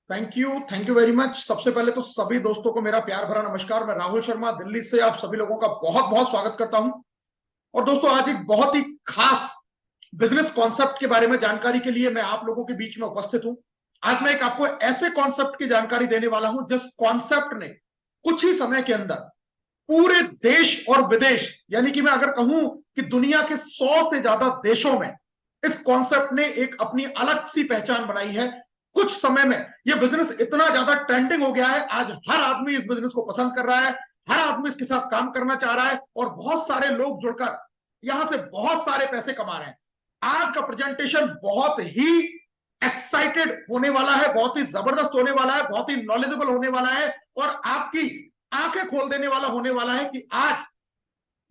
Thank you very much. सबसे पहले तो सभी दोस्तों को मेरा प्यार भरा नमस्कार। मैं राहुल शर्मा दिल्ली से आप सभी लोगों का बहुत बहुत स्वागत करता हूं। और दोस्तों, आज एक बहुत ही खास बिजनेस कॉन्सेप्ट के बारे में जानकारी के लिए मैं आप लोगों के बीच में उपस्थित हूं। आज मैं एक आपको ऐसे कॉन्सेप्ट की जानकारी देने वाला हूं जिस कॉन्सेप्ट ने कुछ ही समय के अंदर पूरे देश और विदेश, यानी कि मैं अगर कहूं कि दुनिया के 100 से ज्यादा देशों में इस कॉन्सेप्ट ने एक अपनी अलग सी पहचान बनाई है। कुछ समय में यह बिजनेस इतना ज्यादा ट्रेंडिंग हो गया है, आज हर आदमी इस बिजनेस को पसंद कर रहा है, हर आदमी इसके साथ काम करना चाह रहा है और बहुत सारे लोग जुड़कर यहां से बहुत सारे पैसे कमा रहे हैं। आज का प्रेजेंटेशन बहुत ही एक्साइटेड होने वाला है, बहुत ही जबरदस्त होने वाला है, बहुत ही नॉलेजेबल होने वाला है और आपकी आंखें खोल देने वाला होने वाला है कि आज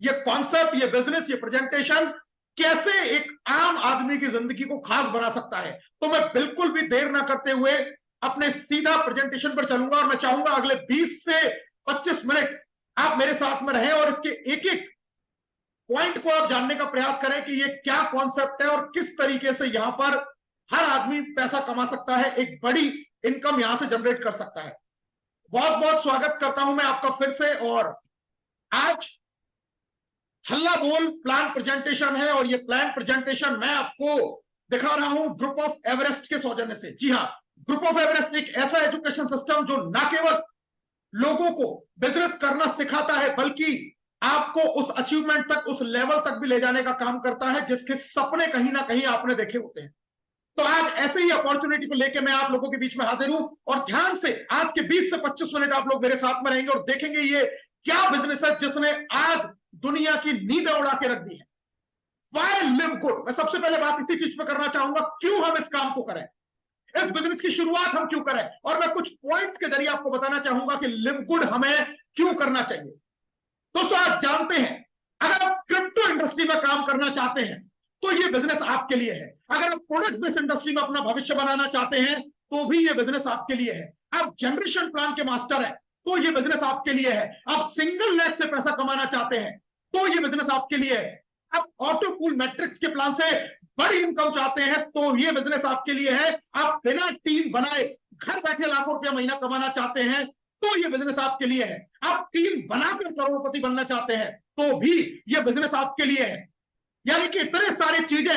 ये कॉन्सेप्ट, ये बिजनेस, ये प्रेजेंटेशन कैसे एक आम आदमी की जिंदगी को खास बना सकता है। तो मैं बिल्कुल भी देर ना करते हुए अपने सीधा प्रेजेंटेशन पर चलूंगा और मैं चाहूंगा अगले 20 से 25 मिनट आप मेरे साथ में रहें और इसके एक एक पॉइंट को आप जानने का प्रयास करें कि ये क्या कॉन्सेप्ट है और किस तरीके से यहां पर हर आदमी पैसा कमा सकता है, एक बड़ी इनकम यहां से जनरेट कर सकता है। बहुत बहुत स्वागत करता हूं मैं आपका फिर से। और आज हल्ला बोल प्लान प्रेजेंटेशन है और ये प्लान प्रेजेंटेशन मैं आपको दिखा रहा हूं ग्रुप ऑफ एवरेस्ट के सौजन्य से। जी हां, ग्रुप ऑफ एवरेस्ट एक ऐसा एजुकेशन सिस्टम जो न केवल लोगों को बिजनेस करना सिखाता है बल्कि आपको उस अचीवमेंट तक, उस लेवल तक भी ले जाने का काम करता है जिसके सपने कहीं ना कहीं आपने देखे होते हैं। तो आज ऐसे ही अपॉर्चुनिटी को लेकर मैं आप लोगों के बीच में हाजिर हूं और ध्यान से आज के 20 से 25 मिनट आप लोग मेरे साथ में रहेंगे और देखेंगे ये क्या बिजनेस है जिसने आज दुनिया की नींद उड़ा के रख दी है। Why live good. मैं सबसे पहले बात इसी चीज पे करना चाहूंगा, क्यों हम इस काम को करें, इस बिजनेस की शुरुआत हम क्यों करें, और मैं कुछ पॉइंट्स के जरिए आपको बताना चाहूंगा कि लिव गुड हमें क्यों करना चाहिए। दोस्तों, आप जानते हैं अगर आप क्रिप्टो इंडस्ट्री में काम करना चाहते हैं तो ये बिजनेस आपके लिए है। अगर आप प्रोडक्ट बेस्ड इंडस्ट्री में अपना भविष्य बनाना चाहते हैं तो भी ये बिजनेस आपके लिए है। आप जनरेशन प्लान के मास्टर हैं तो ये बिजनेस आपके लिए है। आप सिंगल लेग से पैसा कमाना चाहते हैं तो ये बिजनेस आपके लिए है। आप ऑटो फुल मैट्रिक्स के प्लान से बड़ी इनकम चाहते हैं तो ये बिजनेस आपके लिए है। आप बिना टीम बनाए घर बैठे लाखों रुपया महीना कमाना चाहते हैं तो ये बिजनेस आपके लिए है। आप टीम बनाकर करोड़पति बनना चाहते हैं तो भी ये बिजनेस आपके लिए है। यानी कि इतने सारी चीजें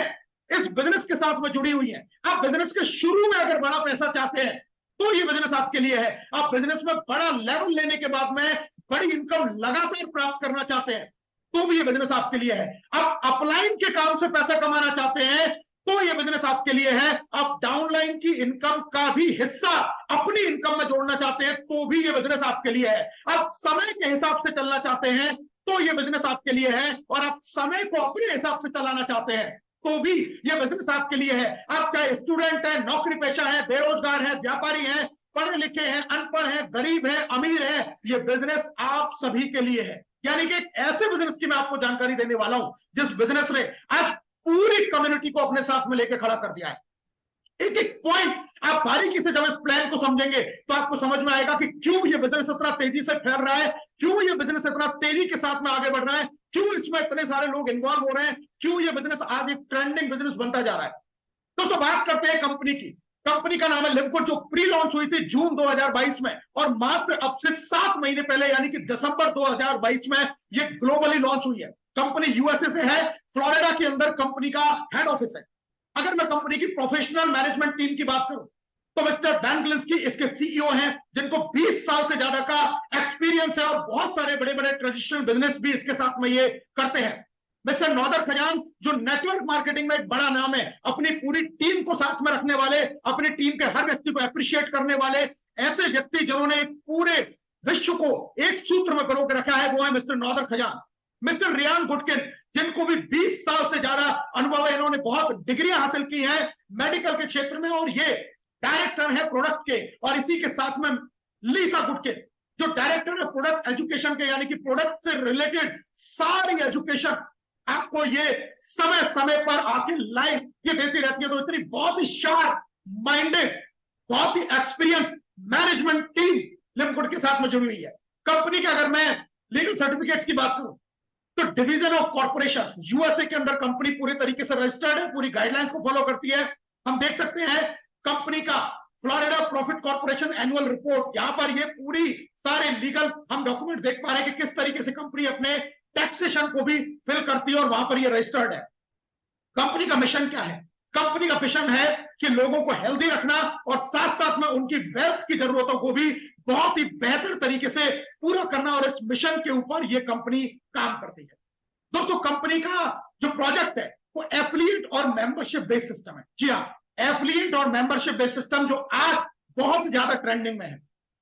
इस बिजनेस के साथ में जुड़ी हुई हैं। आप बिजनेस के शुरू में अगर बड़ा पैसा चाहते हैं तो ये बिजनेस आपके लिए है। आप बिजनेस में बड़ा लेवल लेने के बाद में बड़ी इनकम लगातार प्राप्त करना चाहते हैं तो भी ये बिजनेस आपके लिए है। आप अपलाइन के काम से पैसा कमाना चाहते हैं तो ये बिजनेस आपके लिए है। आप डाउनलाइन की इनकम का भी हिस्सा अपनी इनकम में जोड़ना चाहते हैं तो भी ये बिजनेस आपके लिए है। आप समय के हिसाब से चलना चाहते हैं तो ये बिजनेस आपके लिए है। और आप समय को अपने हिसाब से चलाना चाहते हैं तो भी ये बिजनेस आपके लिए है। आप चाहे स्टूडेंट है, नौकरी पेशा है, बेरोजगार है, व्यापारी है, पढ़े लिखे हैं, अनपढ़ है, गरीब है, अमीर है, ये बिजनेस आप सभी के लिए है। यानी कि एक ऐसे बिजनेस की मैं आपको जानकारी देने वाला हूं जिस बिजनेस ने आज पूरी कम्युनिटी को अपने साथ में लेकर खड़ा कर दिया है। एक एक पॉइंट आप बारीकी से जब इस प्लान को समझेंगे तो आपको समझ में आएगा कि क्यों ये बिजनेस इतना तेजी से फैल रहा है, क्यों ये बिजनेस इतना तेजी के साथ में आगे बढ़ रहा है, क्यों इसमें इतने सारे लोग इन्वॉल्व हो रहे हैं, क्यों ये बिजनेस आज एक ट्रेंडिंग बिजनेस बनता जा रहा है। तो बात करते हैं कंपनी की। कंपनी का नाम है लिवगुड, जो प्री लॉन्च हुई थी जून 2022 में और मात्र अब से 7 महीने पहले यानी कि दिसंबर 2022 में ये ग्लोबली लॉन्च हुई है। कंपनी यूएसए से है, फ्लोरिडा के अंदर कंपनी का हेड ऑफिस है। अगर मैं कंपनी की प्रोफेशनल मैनेजमेंट टीम की बात करूं तो मिस्टर बैन गिल्स्की इसके सीईओ हैं जिनको 20 साल से ज्यादा का एक्सपीरियंस है और बहुत सारे बड़े बड़े ट्रेडिशनल बिजनेस भी इसके साथ में ये करते हैं। मिस्टर नौदर खजान जो नेटवर्क मार्केटिंग में एक बड़ा नाम है, अपनी पूरी टीम को साथ में रखने वाले, अपनी टीम के हर व्यक्ति को अप्रिशिएट करने वाले ऐसे व्यक्ति जिन्होंने पूरे विश्व को एक सूत्र में पिरो के रखा है, वो है मिस्टर नौदर खजान। मिस्टर रियान गुडकिन जिनको भी 20 साल से ज्यादा अनुभव है, इन्होंने बहुत डिग्रियां हासिल की हैं मेडिकल के क्षेत्र में और ये डायरेक्टर है प्रोडक्ट के। और इसी के साथ में लीसा गुडकिन जो डायरेक्टर है प्रोडक्ट एजुकेशन के, यानी कि प्रोडक्ट से रिलेटेड सारी एजुकेशन आपको ये समय समय पर आके लाइव ये देती रहती है। तो इतनी बहुत ही शार्प माइंडेड, बहुत ही एक्सपीरियंस मैनेजमेंट टीम लिवगुड के साथ में जुड़ी हुई है। कंपनी के अगर मैं लीगल सर्टिफिकेट्स की बात करूं तो डिवीजन ऑफ कॉर्पोरेशन यूएसए के अंदर कंपनी पूरी तरीके से रजिस्टर्ड है, पूरी गाइडलाइंस को फॉलो करती है। हम देख सकते हैं कंपनी का Florida profit corporation annual report, यहां पर ये पूरी सारे लीगल हम डॉक्यूमेंट देख पा रहे हैं कि किस तरीके से कंपनी अपने टैक्सेशन को भी फिल करती है और वहां पर ये रजिस्टर्ड है। कंपनी का मिशन क्या है? कंपनी का मिशन है कि लोगों को हेल्दी रखना और साथ साथ में उनकी वेल्थ की जरूरतों को भी बहुत ही बेहतर तरीके से पूरा करना, और इस मिशन के ऊपर ये कंपनी काम करती है। दोस्तों, कंपनी का जो प्रोजेक्ट है वो एफिलिएट और मेंबरशिप बेस्ड सिस्टम है। जी हाँ, एफिलिएट और मेंबरशिप बेस्ड सिस्टम जो आज बहुत ज्यादा ट्रेंडिंग में है।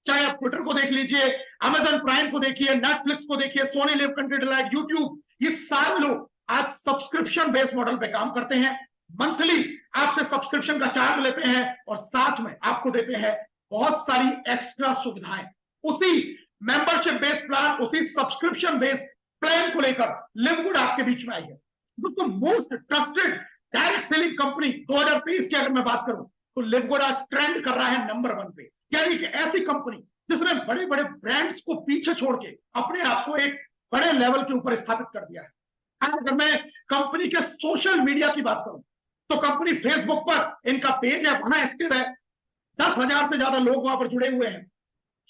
चाहे आप ट्विटर को देख लीजिए, अमेजन प्राइम को देखिए, नेटफ्लिक्स को देखिए, Sony LIV content like YouTube, ये सारे लोग आज सब्सक्रिप्शन बेस्ड मॉडल पे काम करते हैं। मंथली आपसे सब्सक्रिप्शन का चार्ज लेते हैं और साथ में आपको देते हैं बहुत सारी एक्स्ट्रा सुविधाएं। उसी मेंबरशिप बेस्ड प्लान, उसी सब्सक्रिप्शन बेस्ड प्लान को लेकर लिवगुड आपके बीच में आई है। दोस्तों, most trusted direct selling company 2023 की अगर मैं बात करूं तो लिवगुड आज ट्रेंड कर रहा है नंबर 1 पे। यानी कि ऐसी कंपनी जिसने बड़े बड़े ब्रांड्स को पीछे छोड़ के अपने आप को एक बड़े लेवल के ऊपर स्थापित कर दिया है। अगर मैं कंपनी के सोशल मीडिया की बात करूं तो कंपनी फेसबुक पर इनका पेज है, वहां एक्टिव है, 10,000 से ज्यादा लोग वहां पर जुड़े हुए हैं,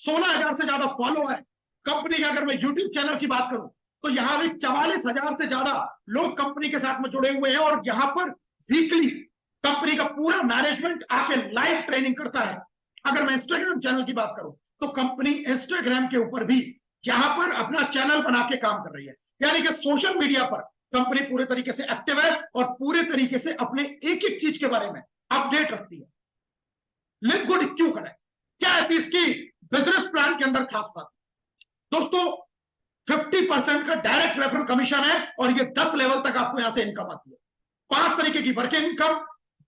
16,000 से ज्यादा फॉलो है। कंपनी के अगर मैं यूट्यूब चैनल की बात करूं तो यहां भी 44,000 से ज्यादा लोग कंपनी के साथ में जुड़े हुए हैं, और यहां पर वीकली कंपनी का पूरा मैनेजमेंट आके लाइव ट्रेनिंग करता है। अगर मैं इंस्टाग्राम चैनल की बात करूं तो कंपनी इंस्टाग्राम के ऊपर भी यहां पर अपना चैनल बना के काम कर रही है। यानी कि सोशल मीडिया पर कंपनी पूरे तरीके से एक्टिव है और पूरे तरीके से अपने एक एक चीज के बारे में अपडेट रखती है। लिवगुड क्यों करें? क्या ऐसी इसकी बिजनेस प्लान के अंदर खास बात? दोस्तों, 50% का डायरेक्ट रेफरल कमीशन है और ये 10 लेवल तक आपको यहां से इनकम आती है। 5 तरीके की वर्किंग इनकम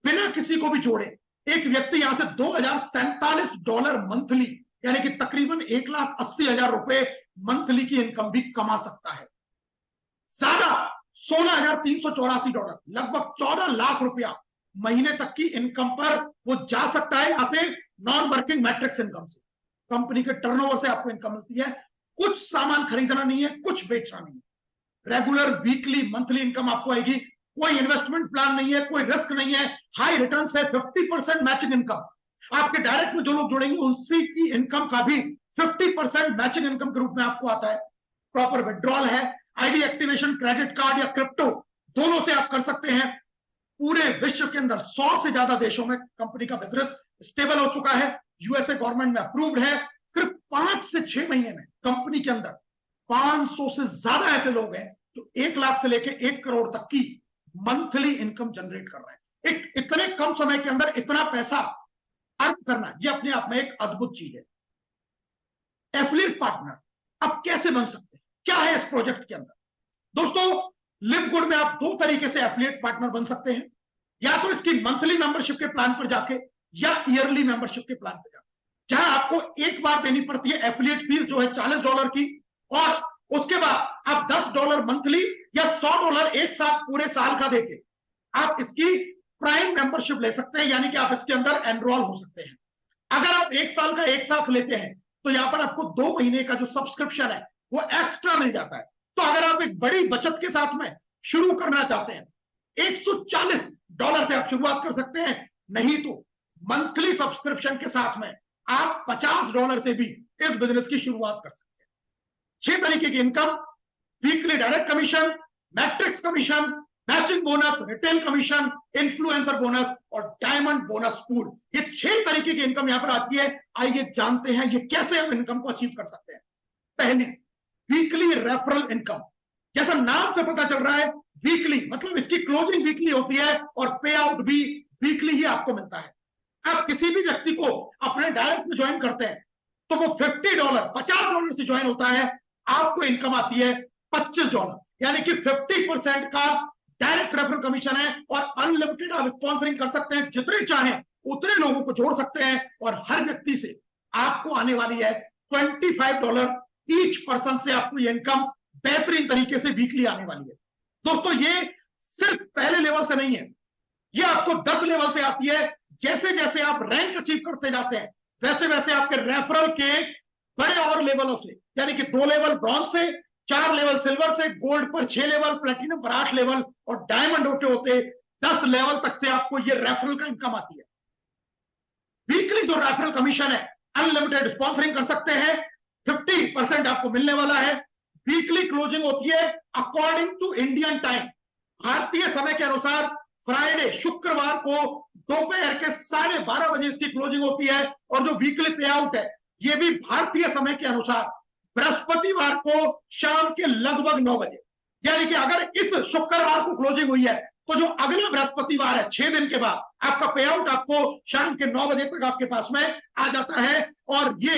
बिना किसी को भी जोड़े एक व्यक्ति यहां से $2,047 मंथली, यानी कि तकरीबन 1,80,000 रुपए मंथली की इनकम भी कमा सकता है। ज्यादा $16,384, लगभग 14 लाख रुपया महीने तक की इनकम पर वो जा सकता है। यहां से नॉन वर्किंग मैट्रिक्स इनकम से, कंपनी के टर्नओवर से आपको इनकम मिलती है। कुछ सामान खरीदना नहीं है, कुछ बेचना नहीं है, रेगुलर वीकली मंथली इनकम आपको आएगी। कोई इन्वेस्टमेंट प्लान नहीं है, कोई रिस्क नहीं है, हाई रिटर्न है, 50% मैचिंग इनकम। आपके डायरेक्ट में जो लोग जुड़ेंगे उनसे की इनकम का भी 50% मैचिंग इनकम के रूप में आपको आता है। प्रॉपर विड्रॉल है, आईडी एक्टिवेशन, क्रेडिट कार्ड या क्रिप्टो दोनों से आप कर सकते हैं। पूरे विश्व के अंदर 100 से ज्यादा देशों में कंपनी का बिजनेस स्टेबल हो चुका है, यूएसए गवर्नमेंट में अप्रूव्ड है। सिर्फ 5 से 6 महीने में कंपनी के अंदर 500 से ज्यादा ऐसे लोग हैं जो 1 लाख से लेकर 1 करोड़ तक की मंथली इनकम जनरेट कर रहे हैं। एक इतने कम समय के अंदर इतना पैसा अर्न करना, यह अपने आप में एक अद्भुत चीज है। एफिलिएट पार्टनर अब कैसे बन सकते हैं, क्या है इस प्रोजेक्ट के अंदर? दोस्तों, लिवगुड में आप 2 तरीके से एफिलिएट पार्टनर बन सकते हैं। या तो इसकी मंथली मेंबरशिप के प्लान पर जाके या ईयरली मेंबरशिप के प्लान पर जाके, जहां आपको एक बार देनी पड़ती है एफिलिएट फीस जो है $40 की, और उसके बाद आप $10 मंथली या $100 एक साथ पूरे साल का देके आप इसकी प्राइम मेंबरशिप ले सकते हैं। यानी कि आप इसके अंदर एनरोल हो सकते हैं। अगर आप 1 साल का एक साथ लेते हैं तो यहां पर आपको 2 महीने का जो सब्सक्रिप्शन है वो एक्स्ट्रा मिल जाता है। तो अगर आप एक बड़ी बचत के साथ में शुरू करना चाहते हैं, $140 से आप शुरुआत कर सकते हैं। नहीं तो मंथली सब्सक्रिप्शन के साथ में आप $50 से भी इस बिजनेस की शुरुआत कर सकते हैं। 6 तरीके की income, weekly direct commission, matrix commission, matching bonus, retail commission, influencer bonus और डायमंड बोनस पूल, ये 6 तरीके की इनकम यहां पर आती है। आइए जानते हैं ये कैसे हम इनकम को अचीव कर सकते हैं। पहली, वीकली रेफरल इनकम। जैसा नाम से पता चल रहा है, वीकली मतलब इसकी क्लोजिंग वीकली होती है और पे आउट भी वीकली ही आपको मिलता है। आप किसी भी व्यक्ति को अपने डायरेक्ट में ज्वाइन करते हैं तो वो $50 से ज्वाइन होता है, आपको इनकम आती है $25, यानी कि 50% का डायरेक्ट रेफरल कमीशन है। और अनलिमिटेड आप स्पॉन्सरिंग कर सकते हैं, जितने चाहें उतने लोगों को जोड़ सकते हैं, और हर व्यक्ति से आपको आने वाली है $25 ईच पर्सन से आपको ये इनकम बेहतरीन तरीके से वीकली आने वाली है। दोस्तों, ये सिर्फ पहले लेवल से नहीं है, ये आपको 10 लेवल से आती है। जैसे जैसे आप रैंक अचीव करते जाते हैं वैसे वैसे आपके रेफरल के बड़े और लेवलों से, यानी कि 2 लेवल ब्रॉन्ज से, 4 लेवल सिल्वर से, गोल्ड पर 6 लेवल, प्लेटिनम पर 8 लेवल और डायमंड होते होते 10 लेवल तक से आपको ये रेफरल का इनकम आती है। वीकली जो रेफरल कमीशन है, अनलिमिटेड स्पॉन्सरिंग कर सकते हैं, 50% आपको मिलने वाला है। वीकली क्लोजिंग होती है अकॉर्डिंग टू इंडियन टाइम, भारतीय समय के अनुसार फ्राइडे, शुक्रवार को दोपहर के 12:30 बजे इसकी क्लोजिंग होती है। और जो वीकली पे आउट है ये भी भारतीय समय के अनुसार बृहस्पतिवार को शाम के लगभग 9 बजे, यानी कि अगर इस शुक्रवार को क्लोजिंग हुई है तो जो अगला बृहस्पतिवार है 6 दिन के बाद आपका पे आउट आपको शाम के 9 बजे तक आपके पास में आ जाता है। और ये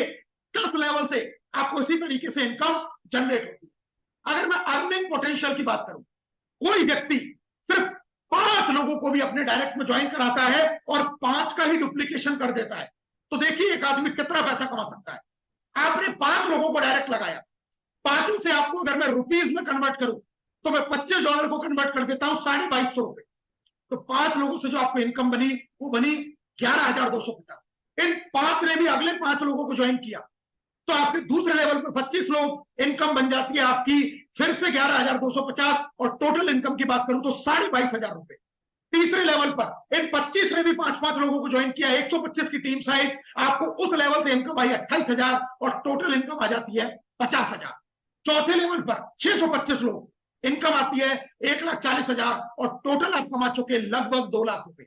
10 लेवल से आपको इसी तरीके से इनकम जनरेट होती है। अगर मैं अर्निंग पोटेंशियल की बात करूं, कोई व्यक्ति सिर्फ 5 लोगों को भी अपने डायरेक्ट में ज्वाइन कराता है और 5 का ही डुप्लीकेशन कर देता है, तो देखिए एक आदमी कितना पैसा कमा सकता है। आपने 5 लोगों को डायरेक्ट लगाया, 5 से आपको अगर मैं रुपीज में कन्वर्ट करूं तो मैं $25 को कन्वर्ट कर देता हूं $2250 रुपए। तो 5 लोगों से जो आपको इनकम बनी वो बनी 11,250। इन 5 ने भी अगले 5 लोगों को ज्वाइन किया तो आपके दूसरे लेवल पर 25 लोग, इनकम बन जाती है आपकी फिर से 11,250। और टोटल इनकम की बात करूं तो 22,500 रुपए। तीसरे लेवल पर इन 25 ने भी 5-5 लोगों को ज्वाइन किया, 125 की टीम साइज, आपको उस लेवल से इनकम आई 28,000 और टोटल इनकम आ जाती है 50,000। चौथे लेवल पर 625 लोग, इनकम आती है 1,40,000 और टोटल आप कमा चुके लगभग 2 लाख रुपए।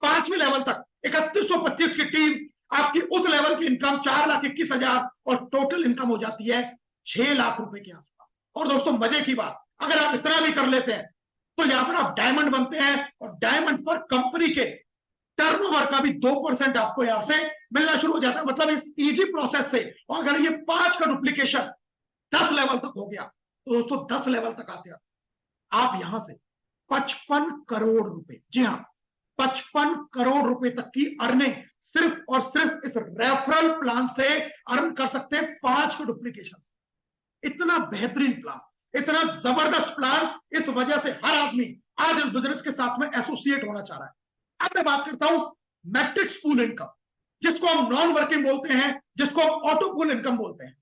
5वें लेवल तक 3125 की टीम, आपकी उस लेवल की इनकम 4,21,000 और टोटल इनकम हो जाती है 6 लाख रुपए के आसपास। और दोस्तों मजे की बात, अगर आप इतना भी कर लेते हैं तो यहां पर आप डायमंड बनते हैं और डायमंड पर कंपनी के टर्नओवर का भी 2% आपको यहां से मिलना शुरू हो जाता है। मतलब इस इजी प्रोसेस से, और अगर ये 5 का डुप्लीकेशन 10 लेवल तक हो गया तो दोस्तों 10 लेवल तक आते आप यहां से 55 करोड़ रुपए, जी हां 55 करोड़ रुपए तक की अर्निंग सिर्फ और सिर्फ इस रेफरल प्लान से अर्न कर सकते हैं 5 के डुप्लीकेशन। इतना बेहतरीन प्लान, इतना जबरदस्त प्लान, इस वजह से हर आदमी आज इस बिजनेस के साथ में एसोसिएट होना चाह रहा है। अब मैं बात करता हूं मैट्रिक्स पूल इनकम, जिसको हम नॉन वर्किंग बोलते हैं, जिसको हम ऑटो पूल इनकम बोलते हैं।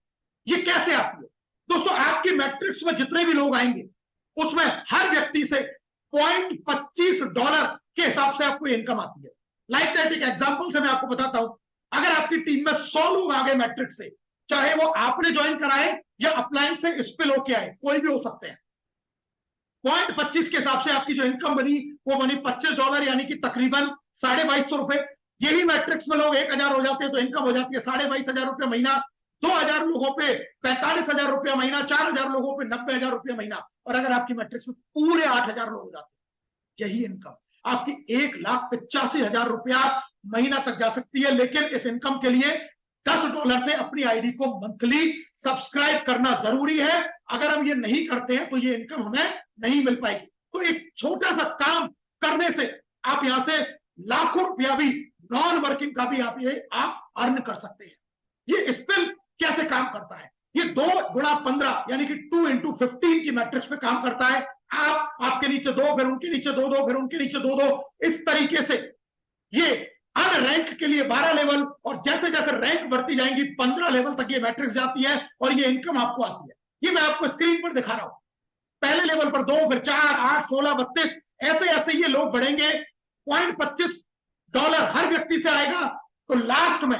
ये कैसे आती है दोस्तों? आपकी मैट्रिक्स में जितने भी लोग आएंगे उसमें हर व्यक्ति से $0.25 के हिसाब से आपको इनकम आती है। लाइक दैट एक एग्जांपल से मैं आपको बताता हूं, अगर आपकी टीम में 100 लोग आ गए मैट्रिक्स से, चाहे वो आपने ज्वाइन कराए या अपलाइन से स्पिल होके आए, कोई भी हो सकते हैं, $0.25 के हिसाब से आपकी जो इनकम बनी वो बनी $25, यानी कि तकरीबन 2250 रुपए। यही मैट्रिक्स में लोग 1000 हो जाते हैं तो इनकम हो जाती है 22,500 रुपए महीना। 2000 लोगों पे 45,000 रुपया महीना, 4000 लोगों पे 90,000 रुपया महीना। और अगर आपकी मैट्रिक्स में पूरे 8000 लोग हो जाते हैं, यही इनकम आपकी $1,85,000 रुपया महीना तक जा सकती है। लेकिन इस इनकम के लिए $10 से अपनी आईडी को मंथली सब्सक्राइब करना जरूरी है। अगर हम ये नहीं करते हैं तो ये इनकम हमें नहीं मिल पाएगी। तो एक छोटा सा काम करने से आप यहां से लाखों रुपया भी, नॉन वर्किंग का भी आप अर्न कर सकते हैं। ये स्पिल कैसे काम करता है? ये 2x15 यानी कि 2 into 15 की मैट्रिक्स पे काम करता है। आपके नीचे 2, फिर उनके नीचे 2, फिर उनके नीचे 2, इस तरीके से ये हर रैंक के लिए 12 लेवल, और जैसे जैसे रैंक बढ़ती जाएंगी 15 लेवल तक ये मैट्रिक्स जाती है और ये इनकम आपको आती है। ये मैं आपको स्क्रीन पर दिखा रहा हूं। पहले लेवल पर 2, फिर 4, 8, 16, 32, ऐसे ऐसे ये लोग बढ़ेंगे। $0.25 हर व्यक्ति से आएगा तो लास्ट में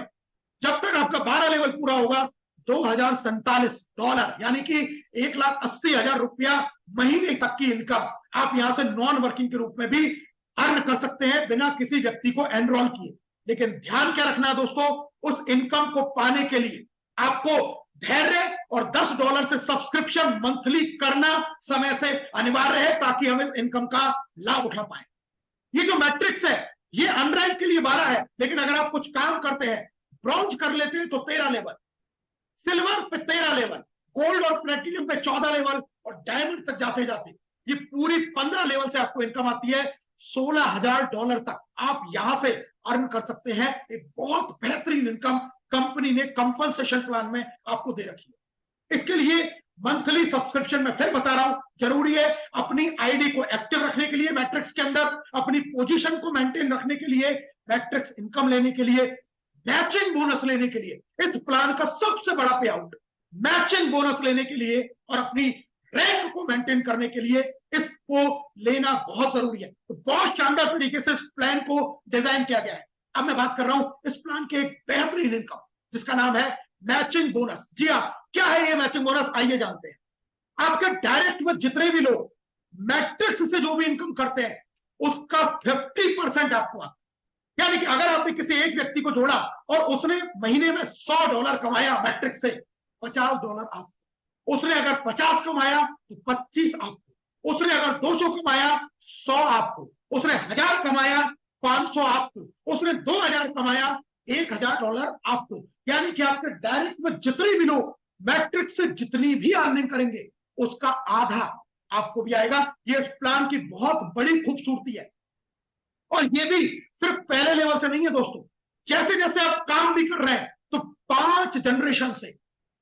जब तक आपका 12 लेवल पूरा होगा $2,047, यानी कि 1,80,000 रुपया महीने तक की इनकम आप यहां से नॉन वर्किंग के रूप में भी अर्न कर सकते हैं बिना किसी व्यक्ति को एनरोल किए। लेकिन ध्यान क्या रखना है दोस्तों, उस इनकम को पाने के लिए आपको धैर्य और $10 से सब्सक्रिप्शन मंथली करना समय से अनिवार्य है, ताकि हम इनकम का लाभ उठा पाए। ये जो मैट्रिक्स है ये अनरैंक के लिए 12 है, लेकिन अगर आप कुछ काम करते हैं, ब्रॉन्ज कर लेते हैं तो 13 लेवल, सिल्वर पे 13 लेवल, गोल्ड और प्लेटिनियम पे 14 लेवल और डायमंड तक जाते जाते ये पूरी 15 लेवल से आपको इनकम आती है $16,000 तक आप यहां से अर्न कर सकते हैं। एक बहुत बेहतरीन इनकम कंपनी ने कंपनसेशन प्लान में आपको दे रखी है। इसके लिए मंथली सब्सक्रिप्शन में फिर बता रहा हूं जरूरी है। अपनी आईडी को एक्टिव रखने के लिए मैट्रिक्स के अंदर, अपनी पोजीशन को मेंटेन रखने के लिए, मैट्रिक्स इनकम लेने के लिए, मैचिंग बोनस लेने के लिए, इस प्लान का सबसे बड़ा पे आउट मैचिंग बोनस लेने के लिए और अपनी रैंक को मेंटेन करने के लिए इसको लेना बहुत जरूरी है। तो बहुत शानदार तरीके से इस प्लान को डिजाइन किया गया है। अब मैं बात कर रहा हूं इस प्लान के एक बेहतरीन इनकम जिसका नाम है मैचिंग बोनस। जी हाँ, क्या है ये मैचिंग बोनस, आइए जानते हैं। आपके डायरेक्ट में जितने भी लोग मैट्रिक्स से जो भी इनकम करते हैं उसका 50% आपको आता है। यानी कि अगर आपने किसी एक व्यक्ति को जोड़ा और उसने महीने में $100 कमाया मैट्रिक्स से, $50 आपको। उसने अगर 50 कमाया तो 25 आपको। उसने अगर 200 कमाया 100 आपको। उसने 1000 कमाया 500 आपको। उसने 2000 कमाया $1000 आपको। यानी कि आपके डायरेक्ट में जितने भी लोग मैट्रिक्स से जितनी भी अर्निंग करेंगे उसका आधा आपको भी आएगा। ये इस प्लान की बहुत बड़ी खूबसूरती है। और ये भी सिर्फ पहले लेवल से नहीं है दोस्तों, जैसे जैसे आप काम भी कर रहे हैं तो 5 जनरेशन से,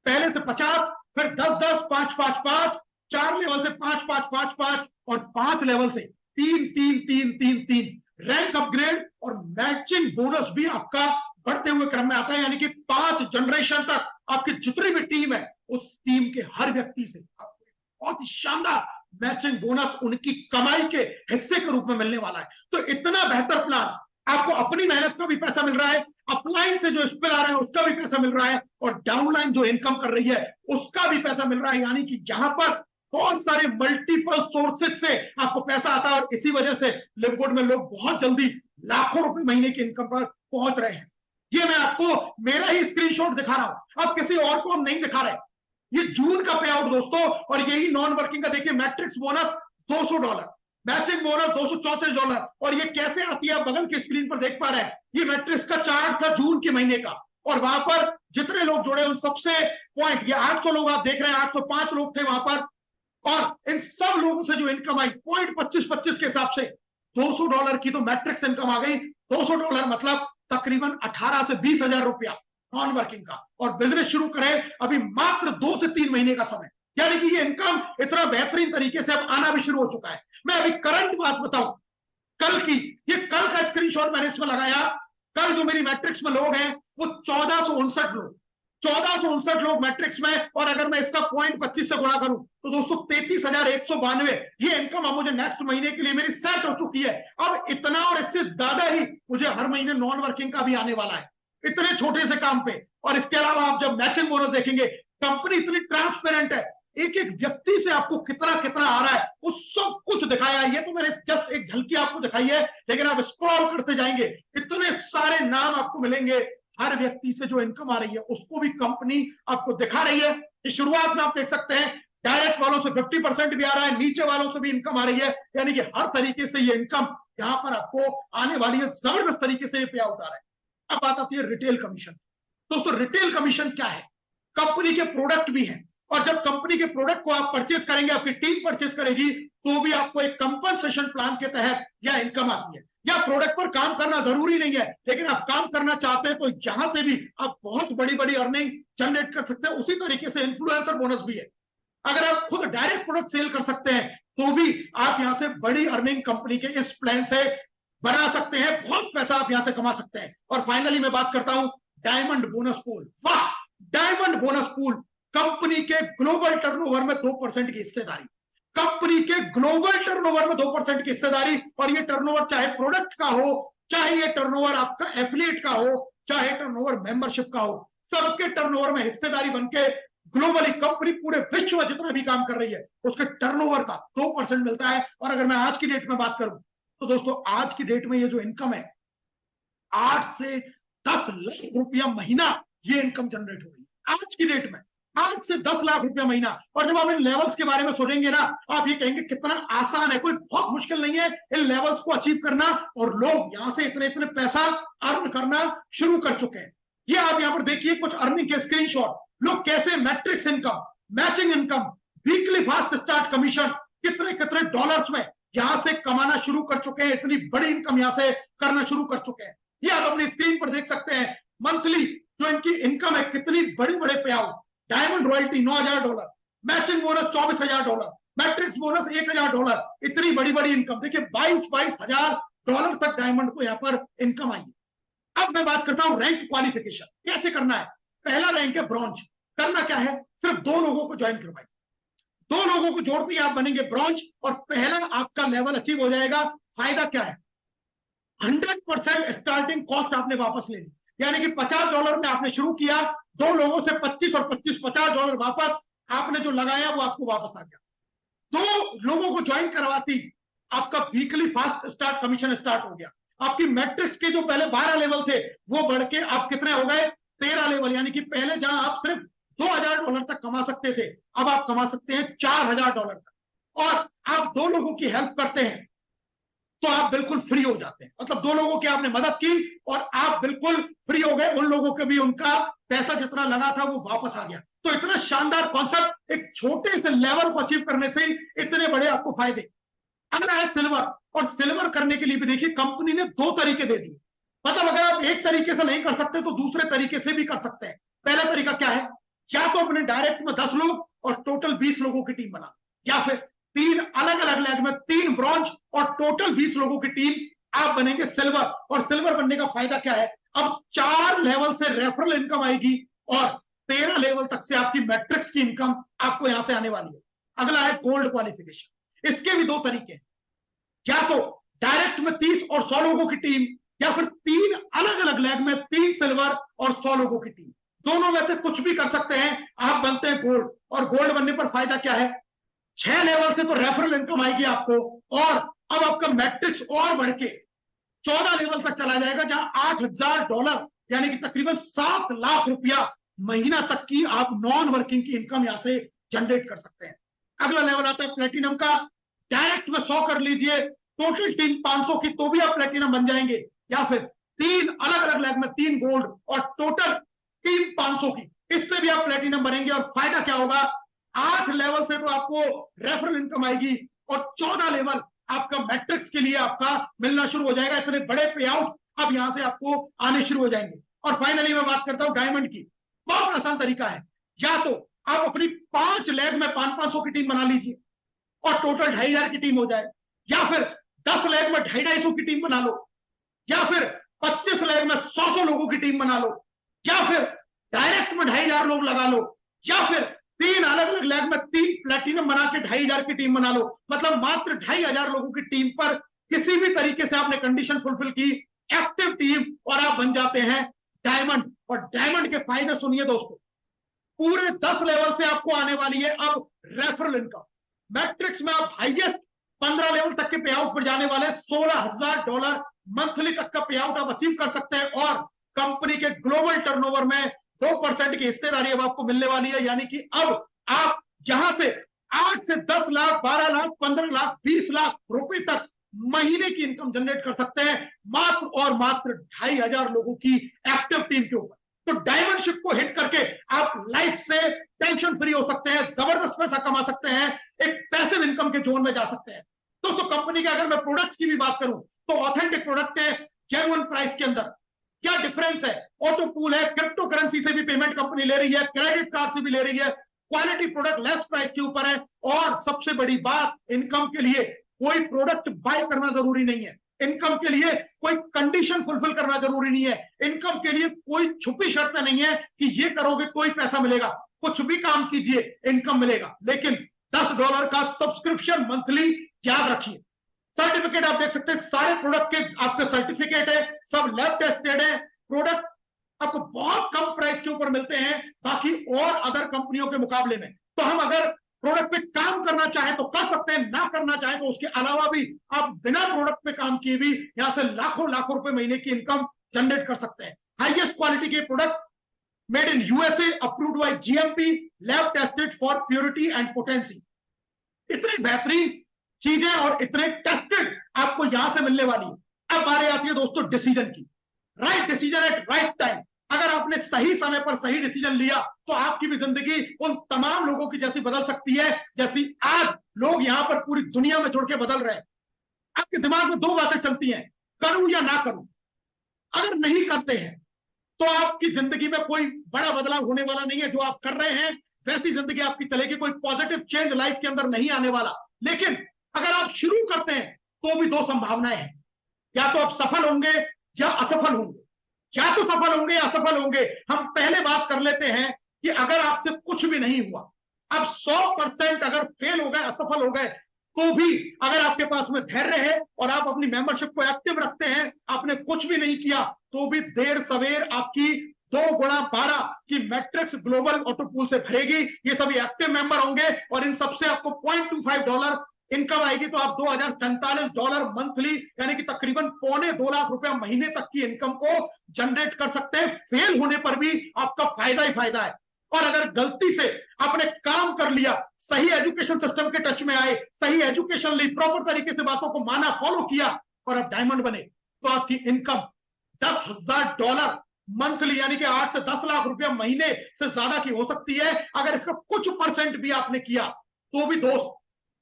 पहले से 50, फिर 10-10, 5-5-5, 4 लेवल से 5-5-5-5 और 5 लेवल से 3-3-3-3-3 रैंक अपग्रेड और मैचिंग बोनस भी आपका बढ़ते हुए क्रम में आता है। यानी कि 5 जनरेशन तक आपकी जितनी भी टीम है उस टीम के हर व्यक्ति से आपको बहुत ही शानदार मैचिंग बोनस उनकी कमाई के हिस्से के रूप में मिलने वाला है। तो इतना बेहतर प्लान, आपको अपनी मेहनत का भी पैसा मिल रहा है, अपलाइन से जो स्पिल आ रहा है उसका भी पैसा मिल रहा है, और डाउनलाइन जो इनकम कर रही है उसका भी पैसा मिल रहा है। यानी कि यहां पर बहुत सारे मल्टीपल सोर्सेज से आपको पैसा आता है और इसी वजह से लिवगुड में लोग बहुत जल्दी लाखों रुपए महीने की इनकम पर पहुंच रहे हैं। ये मैं आपको मेरा ही स्क्रीनशॉट दिखा रहा हूं, अब किसी और को हम नहीं दिखा रहे। ये जून का पे आउट दोस्तों, और यही नॉन वर्किंग का देखिए, मैट्रिक्स बोनस $200, मैचिंग बोनस $234, और ये कैसे आती है आप बगल की स्क्रीन पर देख पा रहे हैं। ये मैट्रिक्स का चार्ट था जून के महीने का, और वहां पर जितने लोग जुड़े उन सबसे पॉइंट, ये 800 लोग आप देख रहे हैं, 805 लोग थे वहां पर, और इन सब लोगों से जो इनकम आई पॉइंट 25-25 के हिसाब से $200 की तो मैट्रिक्स इनकम आ गई। $200 मतलब तकरीबन 18 से 20 हजार रुपया नॉन वर्किंग का, और बिजनेस शुरू करें अभी मात्र 2 से 3 महीने का समय। यानी कि ये इनकम इतना बेहतरीन तरीके से अब आना भी शुरू हो चुका है। मैं अभी करंट बात बताऊं, कल की, ये कल का स्क्रीनशॉट मैंने इसमें लगाया। कल जो मेरी मैट्रिक्स में लोग हैं वो 1459 लोग, 1459 लोग मैट्रिक्स में, और अगर मैं इसका पॉइंट 25 से गुणा करूं तो दोस्तों 33,192 ये इनकम अब मुझे नेक्स्ट महीने के लिए मेरी सेट हो चुकी है। अब इतना और इससे ज्यादा ही मुझे हर महीने नॉन वर्किंग का भी आने वाला है, इतने छोटे से काम पे। और इसके अलावा आप जब मैचिंग बोनस देखेंगे, कंपनी इतनी ट्रांसपेरेंट है, एक एक व्यक्ति से आपको कितना कितना आ रहा है वो सब कुछ दिखाया है। ये तो मैंने जस्ट एक झलकी आपको दिखाई है, लेकिन आप स्क्रॉल करते जाएंगे इतने सारे नाम आपको मिलेंगे। हर व्यक्ति से जो इनकम आ रही है उसको भी कंपनी आपको दिखा रही है। कि शुरुआत में आप देख सकते हैं डायरेक्ट वालों से 50% भी आ रहा है, नीचे वालों से भी इनकम आ रही है। यानी कि हर तरीके से ये इनकम यहां पर आपको आने वाली है, जबरदस्त तरीके से ये पे आउट आ रहा है। अब बात आती है रिटेल कमीशन। दोस्तों रिटेल कमीशन क्या है? कंपनी के प्रोडक्ट भी हैं, और जब कंपनी के प्रोडक्ट को आप परचेज करेंगे, आपकी टीम परचेज करेगी, तो भी आपको एक कंपनसेशन प्लान के तहत यह इनकम आती है। या प्रोडक्ट पर काम करना जरूरी नहीं है, लेकिन आप काम करना चाहते हैं तो यहां से भी आप बहुत बड़ी बड़ी अर्निंग जनरेट कर सकते हैं। उसी तरीके से इन्फ्लुएंसर बोनस भी है। अगर आप खुद डायरेक्ट प्रोडक्ट सेल कर सकते हैं तो भी आप यहां से बड़ी अर्निंग कंपनी के इस प्लान से बना सकते हैं, बहुत पैसा आप यहां से कमा सकते हैं। और फाइनली मैं बात करता हूं डायमंड बोनस पूल। वाह, डायमंड बोनस पूल, कंपनी के ग्लोबल टर्नओवर में 2% की हिस्सेदारी, कंपनी के ग्लोबल टर्नओवर में 2% की हिस्सेदारी। और ये टर्नओवर चाहे प्रोडक्ट का हो, चाहे ये टर्नओवर आपका एफिलिएट का हो, चाहे टर्नओवर मेंबरशिप का हो, सबके टर्नओवर में हिस्सेदारी बनके ग्लोबली कंपनी पूरे विश्व में जितना भी काम कर रही है उसके टर्नओवर का 2% मिलता है। और अगर मैं आज की डेट में बात करूं तो दोस्तों आज की डेट में ये जो इनकम है 8 से 10 लाख रुपया महीना ये इनकम जनरेट हो रही है आज की डेट में, 8 से 10 लाख रुपया महीना। और जब आप इन लेवल्स के बारे में सोचेंगे ना, आप ये कहेंगे कितना आसान है, कोई बहुत मुश्किल नहीं है इन लेवल्स को अचीव करना। और लोग यहां से इतने इतने पैसा अर्न करना शुरू कर चुके हैं। ये आप यहां पर देखिए कुछ अर्निंग के स्क्रीनशॉट, लोग कैसे matrix income, matching income, weekly fast start commission, कितने कितने डॉलर्स में यहां से कमाना शुरू कर चुके हैं, इतनी बड़ी इनकम यहां से करना शुरू कर चुके हैं। ये आप अपनी स्क्रीन पर देख सकते हैं मंथली जो इनकी इनकम है, कितनी बड़े बड़े पे out. Diamond royalty $9,000, matching bonus $24,000, matrix bonus $1,000, इतनी बड़ी बड़ी इनकम। देखिए 22 हजार डॉलर तक डायमंड को यहां पर इनकम आई है। अब मैं बात करता हूं रैंक क्वालिफिकेशन कैसे करना है। पहला रैंक है ब्रॉन्ज। करना क्या है, सिर्फ 2 लोगों को ज्वाइन करवाइए, 2 लोगों को जोड़ते ही आप बनेंगे ब्रॉन्ज और पहला आपका लेवल अचीव हो जाएगा। फायदा क्या है, 100% स्टार्टिंग कॉस्ट आपने वापस ले ली, यानी कि $50 में आपने शुरू किया, 2 लोगों से 25 और 25 $50 वापस आपने जो लगाया वो आपको वापस आ गया। 2 लोगों को ज्वाइन करवाती आपका weekly fast start commission start हो गया। आपकी मैट्रिक्स के जो पहले 12 लेवल थे वो बढ़ के आप कितने हो गए, 13 लेवल, यानी कि पहले जहां आप सिर्फ $2000 तक कमा सकते थे, अब आप कमा सकते हैं $4000 तक। और आप 2 लोगों की हेल्प करते हैं तो आप बिल्कुल फ्री हो जाते हैं, मतलब 2 लोगों की आपने मदद की और आप बिल्कुल फ्री हो गए, उन लोगों के भी उनका पैसा जितना लगा था वो वापस आ गया। तो इतना शानदार कॉन्सेप्ट, एक छोटे से लेवल को अचीव करने से इतने बड़े आपको फायदे। अगला है सिल्वर, और सिल्वर करने के लिए भी देखिए कंपनी ने 2 तरीके दे दिए, मतलब अगर आप एक तरीके से नहीं कर सकते तो दूसरे तरीके से भी कर सकते हैं। पहला तरीका क्या है, या तो अपने डायरेक्ट में 10 लोग और टोटल 20 लोगों की टीम बना, या फिर 3 अलग अलग लेग में 3 ब्रॉन्ज और टोटल 20 लोगों की टीम, आप बनेंगे सिल्वर। और सिल्वर बनने का फायदा क्या है, अब 4 लेवल से रेफरल इनकम आएगी और 13 लेवल तक से आपकी मैट्रिक्स की इनकम आपको यहां से आने वाली है। अगला है गोल्ड क्वालिफिकेशन, इसके भी 2 तरीके हैं, या तो डायरेक्ट में 30 और 100 लोगों की टीम, या फिर 3 अलग अलग लेग में 3 सिल्वर और 100 लोगों की टीम, दोनों में से कुछ भी कर सकते हैं, आप बनते हैं गोल्ड। और गोल्ड बनने पर फायदा क्या है, 6 लेवल से तो रेफरल इनकम आएगी आपको, और अब आपका मैट्रिक्स और बढ़ के 14 लेवल तक चला जाएगा, जहां $8000 यानी कि तकरीबन 7 लाख रुपया महीना तक की आप नॉन वर्किंग की इनकम यहां से जनरेट कर सकते हैं। अगला लेवल आता है प्लेटिनम का, डायरेक्ट में 100 कर लीजिए, टोटल टीम 500 की, तो भी आप प्लेटिनम बन जाएंगे, या फिर 3 अलग अलग लेग में 3 गोल्ड और टोटल टीम 500 की, इससे भी आप प्लेटिनम बनेंगे। और फायदा क्या होगा, 8 लेवल से तो आपको रेफरल इनकम आएगी और 14 लेवल आपका मैट्रिक्स के लिए आपका मिलना शुरू हो जाएगा। इतने बड़े पे आउट अब यहां से आपको आने शुरू हो जाएंगे। और फाइनली मैं बात करता हूं डायमंड की, बहुत आसान तरीका है, या तो आप अपनी 5 लेग में 500 की टीम बना लीजिए और टोटल 2500 की टीम हो जाए, या फिर 10 लेग में 250 की टीम बना लो, या फिर 25 लेग में 100 लोगों की टीम बना लो, या फिर डायरेक्ट में 2500 लोग लगा लो, या फिर 3 अलग अलग लेग में 3 प्लेटिनम बना के 2500 की टीम बना लो। मतलब मात्र 2500 लोगों की टीम पर किसी भी तरीके से आपने कंडीशन फुलफिल की, एक्टिव टीम, और आप बन जाते हैं डायमंड। और डायमंड के फायदे सुनिए दोस्तों, पूरे 10 लेवल से आपको आने वाली है अब रेफरल इनकम। मैट्रिक्स में आप हाईएस्ट 15 लेवल तक के पे आउट पर जाने वाले $16000 मंथली तक का पे आउट आप अचीव कर सकते हैं, और कंपनी के ग्लोबल टर्नओवर में 2% की हिस्सेदारी अब आपको मिलने वाली है। यानी कि अब आप यहां से 8 से 10 लाख, 12 लाख, 15 लाख, 20 लाख रुपए तक महीने की इनकम जनरेट कर सकते हैं, मात्र और मात्र 2500 लोगों की एक्टिव टीम के ऊपर। तो डायमंड शिप को हिट करके आप लाइफ से टेंशन फ्री हो सकते हैं, जबरदस्त पैसा कमा सकते हैं, एक पैसिव इनकम के जोन में जा सकते हैं। दोस्तों कंपनी के अगर मैं प्रोडक्ट्स की भी बात करूं तो ऑथेंटिक प्रोडक्ट है, जेन्युइन प्राइस के अंदर। क्या डिफरेंस है, ऑटो पूल है, क्रिप्टो करेंसी से भी पेमेंट कंपनी ले रही है, क्रेडिट कार्ड से भी ले रही है, क्वालिटी प्रोडक्ट लेस प्राइस के ऊपर है, और सबसे बड़ी बात, इनकम के लिए कोई प्रोडक्ट बाय करना जरूरी नहीं है, इनकम के लिए कोई कंडीशन फुलफिल करना जरूरी नहीं है, इनकम के लिए कोई छुपी शर्त नहीं है कि ये करोगे तो ही पैसा मिलेगा, कुछ भी काम कीजिए इनकम मिलेगा। लेकिन $10 का सब्सक्रिप्शन मंथली, याद रखिए। सर्टिफिकेट आप देख सकते हैं, सारे प्रोडक्ट के आपके सर्टिफिकेट है, सब लैब टेस्टेड है, प्रोडक्ट आपको बहुत कम प्राइस के ऊपर मिलते हैं बाकी और अदर कंपनियों के मुकाबले में। तो हम अगर प्रोडक्ट पे काम करना चाहे तो कर सकते हैं, ना करना चाहे तो उसके अलावा भी आप बिना प्रोडक्ट पे काम किए भी यहां से लाखों लाखों रुपए महीने की इनकम जनरेट कर सकते हैं। हाईएस्ट क्वालिटी के product, made in USA, approved by GMP, lab tested for purity and potency. इतनी बेहतरीन चीजें और इतने टेस्टेड आपको यहां से मिलने वाली है। अब बारी आती है दोस्तों डिसीजन की, right decision at right time. अगर आपने सही समय पर सही डिसीजन लिया तो आपकी भी जिंदगी उन तमाम लोगों की जैसी बदल सकती है जैसी आज लोग यहां पर पूरी दुनिया में जुड़ के बदल रहे हैं। आपके दिमाग में 2 बातें चलती हैं, करूं या ना करूं। अगर नहीं करते हैं तो आपकी जिंदगी में कोई बड़ा बदलाव होने वाला नहीं है, जो आप कर रहे हैं वैसी जिंदगी आपकी चलेगी, कोई पॉजिटिव चेंज लाइफ के अंदर नहीं आने वाला। लेकिन अगर आप शुरू करते हैं तो भी 2 संभावनाएं हैं, या तो आप सफल होंगे या असफल होंगे, या तो सफल होंगे या असफल होंगे। हम पहले बात कर लेते हैं कि अगर आपसे कुछ भी नहीं हुआ, अब 100% अगर फेल हो गए, असफल हो गए, तो भी अगर आपके पास में धैर्य है और आप अपनी मेंबरशिप को एक्टिव रखते हैं, आपने कुछ भी नहीं किया, तो भी देर सवेर आपकी 2 गुणा 12 की मैट्रिक्स ग्लोबल ऑटो पूल से भरेगी। ये सभी एक्टिव मेंबर होंगे और इन सबसे आपको $0.25 इनकम आएगी। तो आप $2047 मंथली यानी कि तकरीबन $2.25 लाख महीने तक की इनकम को जनरेट कर सकते हैं। फेल होने पर भी आपका फायदा ही फायदा है। और अगर गलती से आपने काम कर लिया, सही एजुकेशन सिस्टम के टच में आए, सही एजुकेशन ली, प्रॉपर तरीके से बातों को माना, फॉलो किया और आप डायमंड बने, तो आपकी इनकम $10,000 मंथली यानी कि 8 से 10 लाख रुपया महीने से ज्यादा की हो सकती है। अगर इसका कुछ परसेंट भी आपने किया तो भी दोस्त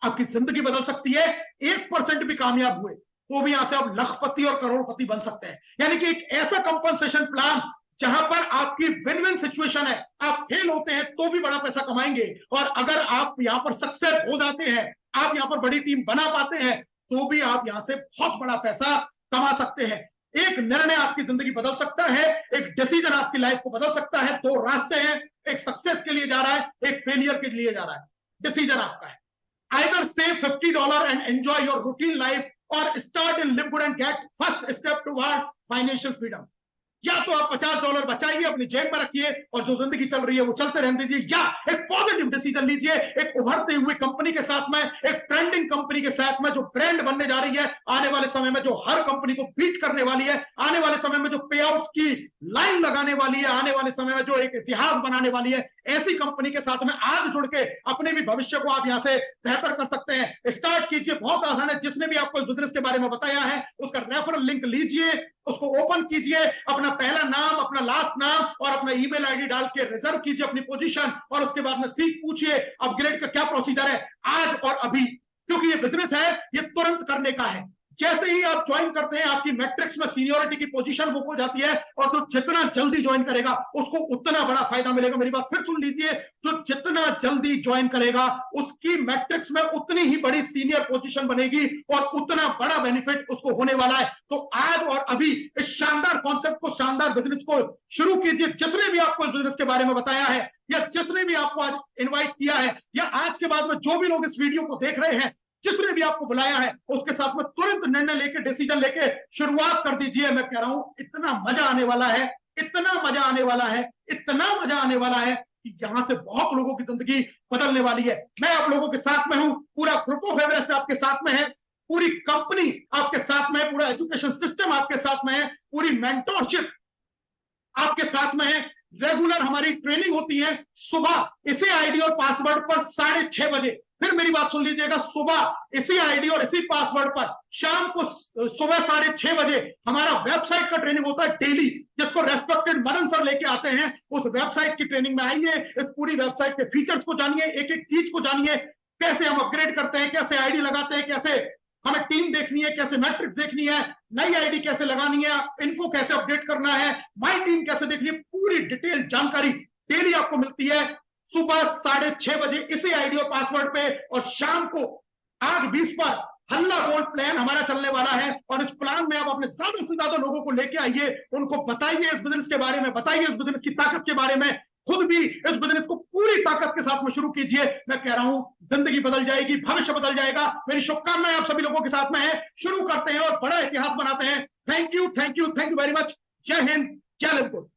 आपकी जिंदगी बदल सकती है। 1% भी कामयाब हुए तो भी यहां से आप लखपति और करोड़पति बन सकते हैं। यानी कि एक ऐसा कंपनसेशन प्लान जहां पर आपकी विन विन सिचुएशन है, आप फेल होते हैं तो भी बड़ा पैसा कमाएंगे, और अगर आप यहां पर सक्सेस हो जाते हैं, आप यहां पर बड़ी टीम बना पाते हैं, तो भी आप यहां से बहुत बड़ा पैसा कमा सकते हैं। एक निर्णय आपकी जिंदगी बदल सकता है, एक डिसीजन आपकी लाइफ को बदल सकता है। 2 रास्ते हैं, एक सक्सेस के लिए जा रहा है, एक फेलियर के लिए जा रहा है। डिसीजन आपका है, either save $50 and enjoy your routine life, और start in live good and get first step toward financial freedom. या तो आप $50 बचाइए, अपनी जेब में रखिए और जो जिंदगी चल रही है वो चलते रहने दीजिए, या एक पॉजिटिव डिसीजन लीजिए, एक उभरते हुए कंपनी के साथ में, एक ट्रेंडिंग कंपनी के साथ में जो ब्रांड बनने जा रही है आने वाले समय में, जो हर कंपनी को बीट करने वाली है, आने वाले समय में जो पे आउट की लाइन लगाने वाली है, आने वाले समय में जो एक इतिहास बनाने वाली है, ऐसी कंपनी के साथ में आज जुड़ के अपने भी भविष्य को आप यहां से बेहतर कर सकते हैं। स्टार्ट कीजिए, बहुत आसान है। जिसने भी आपको इस बिजनेस के बारे में बताया है उसका रेफरल लिंक लीजिए, उसको ओपन कीजिए, अपना पहला नाम, अपना लास्ट नाम और अपना ईमेल आईडी डाल के रिजर्व कीजिए अपनी पोजीशन, और उसके बाद में सीट पूछिए अपग्रेड का क्या प्रोसीजर है आज और अभी, क्योंकि ये बिजनेस है, ये तुरंत करने का है। जैसे ही आप ज्वाइन करते हैं आपकी मैट्रिक्स में सीनियोरिटी की पोजीशन बुक हो जाती है, और जो जितना जल्दी ज्वाइन करेगा उसको उतना बड़ा फायदा मिलेगा। मेरी बात फिर सुन लीजिए, जो जितना जल्दी ज्वाइन करेगा उसकी मैट्रिक्स में उतनी ही बड़ी सीनियर पोजीशन बनेगी और उतना बड़ा बेनिफिट उसको होने वाला है। तो आज और अभी इस शानदार कॉन्सेप्ट को, शानदार बिजनेस को शुरू कीजिए। जिसने भी आपको इस बिजनेस के बारे में बताया है, या जिसने भी आपको आज इन्वाइट किया है, या आज के बाद में जो भी लोग इस वीडियो को देख रहे हैं, जिसने भी आपको बुलाया है, उसके साथ में तुरंत निर्णय लेके, डिसीजन लेके शुरुआत कर दीजिए। मैं कह रहा हूं इतना मजा आने वाला है, इतना मजा आने वाला है, इतना मजा आने वाला है कि यहां से बहुत लोगों की जिंदगी बदलने वाली है। मैं आप लोगों के साथ में हूं, पूरा ग्रुप ऑफ एवरेस्ट आपके साथ में है, पूरी कंपनी आपके साथ में है, पूरा एजुकेशन सिस्टम आपके साथ में है, पूरी मेंटोरशिप आपके साथ में है। रेगुलर हमारी ट्रेनिंग होती है सुबह इसी आईडी और पासवर्ड पर 6:30 बजे। फिर मेरी बात सुन लीजिएगा, सुबह इसी आईडी और इसी पासवर्ड पर शाम को सुबह 6:30 बजे हमारा वेबसाइट का ट्रेनिंग होता है डेली, जिसको रेस्पेक्टेड मदन सर लेके आते हैं। उस वेबसाइट की ट्रेनिंग में आइए, इस पूरी वेबसाइट के फीचर्स को जानिए, एक एक चीज को जानिए, कैसे हम अपग्रेड करते हैं, कैसे आईडी लगाते हैं, कैसे हमें टीम देखनी है, कैसे मैट्रिक्स देखनी है, नई आईडी कैसे लगानी है, इन्फो कैसे अपडेट करना है, माई टीम कैसे देखनी है, पूरी डिटेल जानकारी डेली आपको मिलती है सुबह 6:30 बजे इसी आईडी और पासवर्ड पे। और शाम को 8:20 पर हल्ला गोल्ड प्लान हमारा चलने वाला है, और इस प्लान में आप अपने ज्यादा से ज्यादा लोगों को लेके आइए, उनको बताइए इस बिजनेस के बारे में, बताइए इस बिजनेस की ताकत के बारे में, खुद भी इस बिजनेस को पूरी ताकत के साथ में शुरू कीजिए। मैं कह रहा हूं जिंदगी बदल जाएगी, भविष्य बदल जाएगा। मेरी शुभकामनाएं आप सभी लोगों के साथ में है। शुरू करते हैं और बड़ा इतिहास बनाते हैं। Thank you, thank you, thank you very much. जय हिंद, जय लिंकुर।